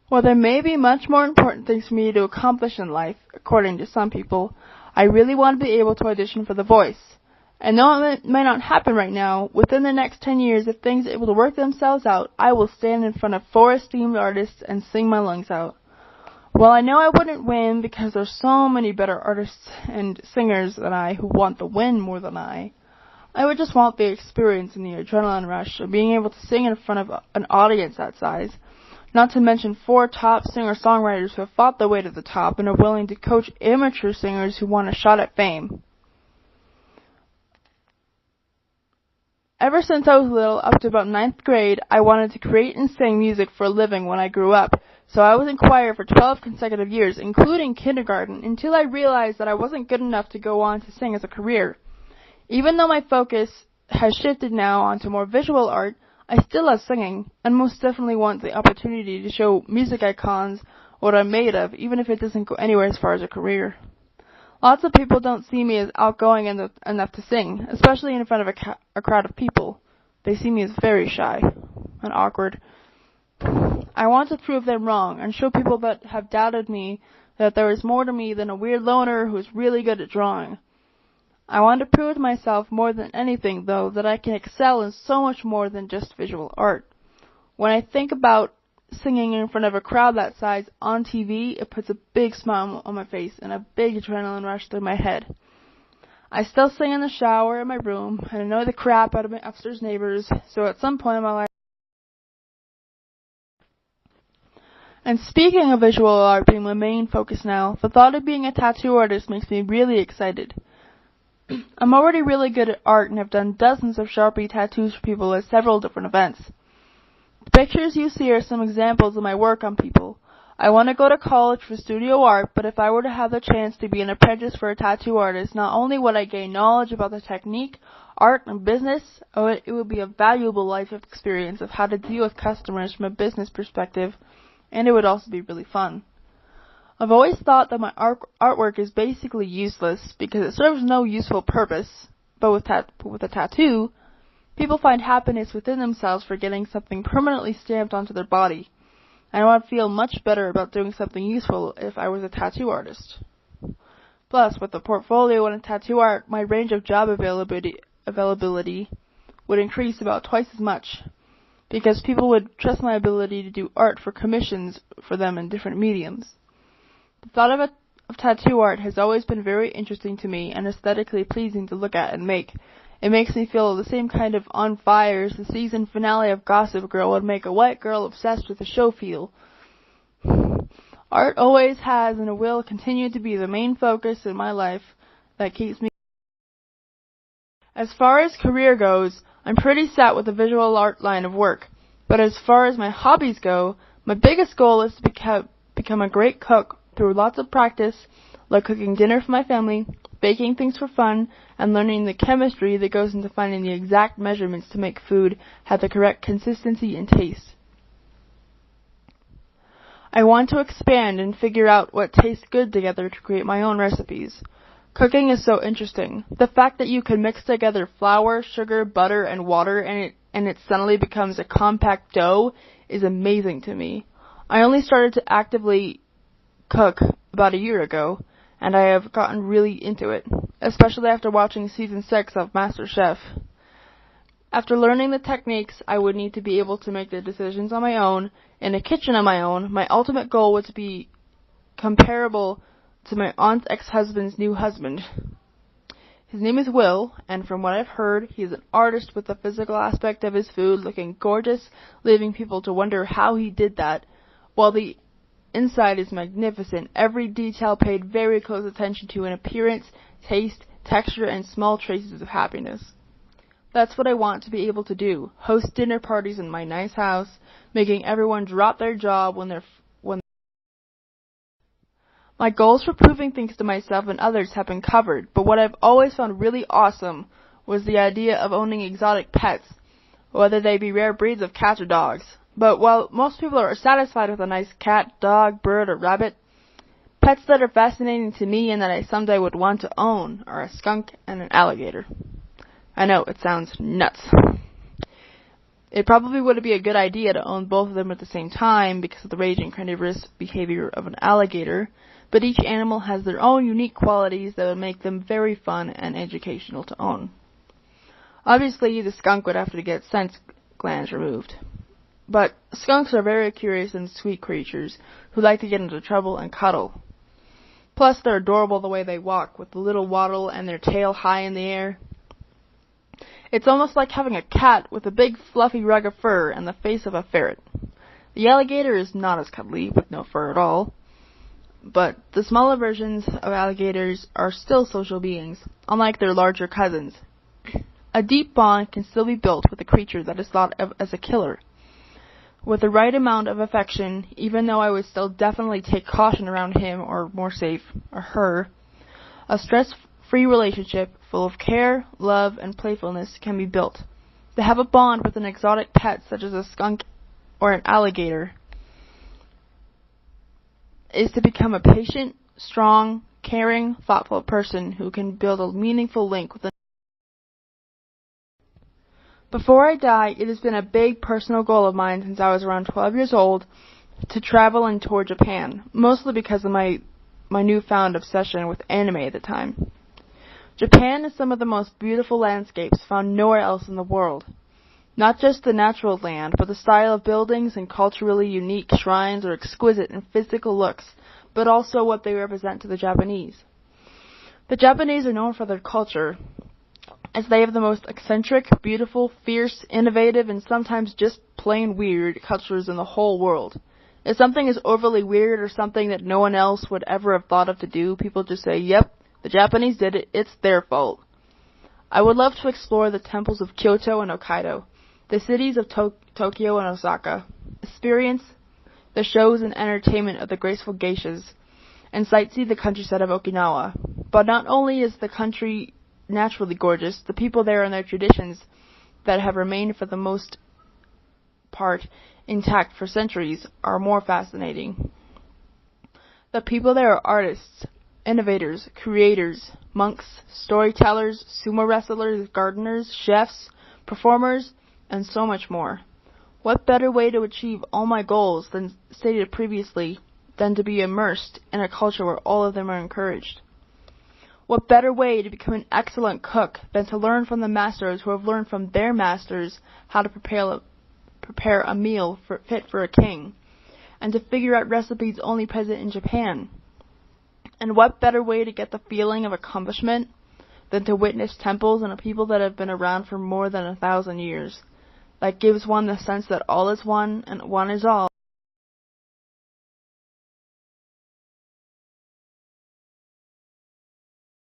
While there may be much more important things for me to accomplish in life, according to some people, I really want to be able to audition for The Voice. And though it may not happen right now, within the next 10 years, if things are able to work themselves out, I will stand in front of 4 esteemed artists and sing my lungs out. While I know I wouldn't win because there's so many better artists and singers than I who want the win more than I would just want the experience and the adrenaline rush of being able to sing in front of an audience that size. Not to mention 4 top singer-songwriters who have fought their way to the top and are willing to coach amateur singers who want a shot at fame. Ever since I was little, up to about 9th grade, I wanted to create and sing music for a living when I grew up, so I was in choir for 12 consecutive years, including kindergarten, until I realized that I wasn't good enough to go on to sing as a career. Even though my focus has shifted now onto more visual art, I still love singing, and most definitely want the opportunity to show music icons what I'm made of, even if it doesn't go anywhere as far as a career. Lots of people don't see me as outgoing enough to sing, especially in front of a crowd of people. They see me as very shy and awkward. I want to prove them wrong and show people that have doubted me that there is more to me than a weird loner who's really good at drawing. I want to prove to myself more than anything, though, that I can excel in so much more than just visual art. When I think about singing in front of a crowd that size on TV, it puts a big smile on my face and a big adrenaline rush through my head. I still sing in the shower in my room and annoy the crap out of my upstairs neighbors, so at some point in my life. And speaking of visual art being my main focus now, the thought of being a tattoo artist makes me really excited. I'm already really good at art and have done dozens of Sharpie tattoos for people at several different events. The pictures you see are some examples of my work on people. I want to go to college for studio art, but if I were to have the chance to be an apprentice for a tattoo artist, not only would I gain knowledge about the technique, art, and business, it would be a valuable life experience of how to deal with customers from a business perspective, and it would also be really fun. I've always thought that my artwork is basically useless because it serves no useful purpose, but with a tattoo, people find happiness within themselves for getting something permanently stamped onto their body, and I would feel much better about doing something useful if I was a tattoo artist. Plus, with a portfolio and a tattoo art, my range of job availability would increase about twice as much, because people would trust my ability to do art for commissions for them in different mediums. The thought of tattoo art has always been very interesting to me and aesthetically pleasing to look at and make. It makes me feel the same kind of on fire as the season finale of Gossip Girl would make a white girl obsessed with the show feel. Art always has and will continue to be the main focus in my life that keeps me. As far as career goes, I'm pretty set with the visual art line of work, but as far as my hobbies go, my biggest goal is to become a great cook through lots of practice, like cooking dinner for my family, baking things for fun, and learning the chemistry that goes into finding the exact measurements to make food have the correct consistency and taste. I want to expand and figure out what tastes good together to create my own recipes. Cooking is so interesting. The fact that you can mix together flour, sugar, butter, and water and it suddenly becomes a compact dough is amazing to me. I only started to actively cook about a year ago, and I have gotten really into it, especially after watching season 6 of MasterChef. After learning the techniques, I would need to be able to make the decisions on my own, in a kitchen on my own. My ultimate goal was to be comparable to my aunt's ex-husband's new husband. His name is Will, and from what I've heard, he is an artist with the physical aspect of his food looking gorgeous, leaving people to wonder how he did that, while the inside is magnificent, every detail paid very close attention to in appearance, taste, texture, and small traces of happiness. That's what I want to be able to do, host dinner parties in my nice house, making everyone drop their job when my goals for proving things to myself and others have been covered, but what I've always found really awesome was the idea of owning exotic pets, whether they be rare breeds of cats or dogs. But while most people are satisfied with a nice cat, dog, bird, or rabbit, pets that are fascinating to me and that I someday would want to own are a skunk and an alligator. I know, it sounds nuts. It probably wouldn't be a good idea to own both of them at the same time because of the rage and carnivorous behavior of an alligator, but each animal has their own unique qualities that would make them very fun and educational to own. Obviously, the skunk would have to get sense glands removed. But skunks are very curious and sweet creatures who like to get into trouble and cuddle. Plus, they're adorable the way they walk, with the little waddle and their tail high in the air. It's almost like having a cat with a big fluffy rug of fur and the face of a ferret. The alligator is not as cuddly, with no fur at all. But the smaller versions of alligators are still social beings, unlike their larger cousins. A deep bond can still be built with a creature that is thought of as a killer. With the right amount of affection, even though I would still definitely take caution around him, or more safe, or her, a stress-free relationship full of care, love, and playfulness can be built. To have a bond with an exotic pet such as a skunk or an alligator is to become a patient, strong, caring, thoughtful person who can build a meaningful link with Before I die, it has been a big personal goal of mine since I was around 12 years old to travel and tour Japan, mostly because of my newfound obsession with anime at the time. Japan is some of the most beautiful landscapes found nowhere else in the world. Not just the natural land, but the style of buildings and culturally unique shrines are exquisite in physical looks, but also what they represent to the Japanese. The Japanese are known for their culture, as they have the most eccentric, beautiful, fierce, innovative, and sometimes just plain weird cultures in the whole world. If something is overly weird or something that no one else would ever have thought of to do, people just say, yep, the Japanese did it, it's their fault. I would love to explore the temples of Kyoto and Hokkaido, the cities of Tokyo and Osaka, experience the shows and entertainment of the graceful geishas, and sightsee the countryside of Okinawa. But not only is the country naturally gorgeous, the people there and their traditions that have remained for the most part intact for centuries are more fascinating. The people there are artists, innovators, creators, monks, storytellers, sumo wrestlers, gardeners, chefs, performers, and so much more. What better way to achieve all my goals than stated previously than to be immersed in a culture where all of them are encouraged? What better way to become an excellent cook than to learn from the masters who have learned from their masters how to prepare a meal fit for a king, and to figure out recipes only present in Japan? And what better way to get the feeling of accomplishment than to witness temples and a people that have been around for more than 1,000 years? That gives one the sense that all is one and one is all.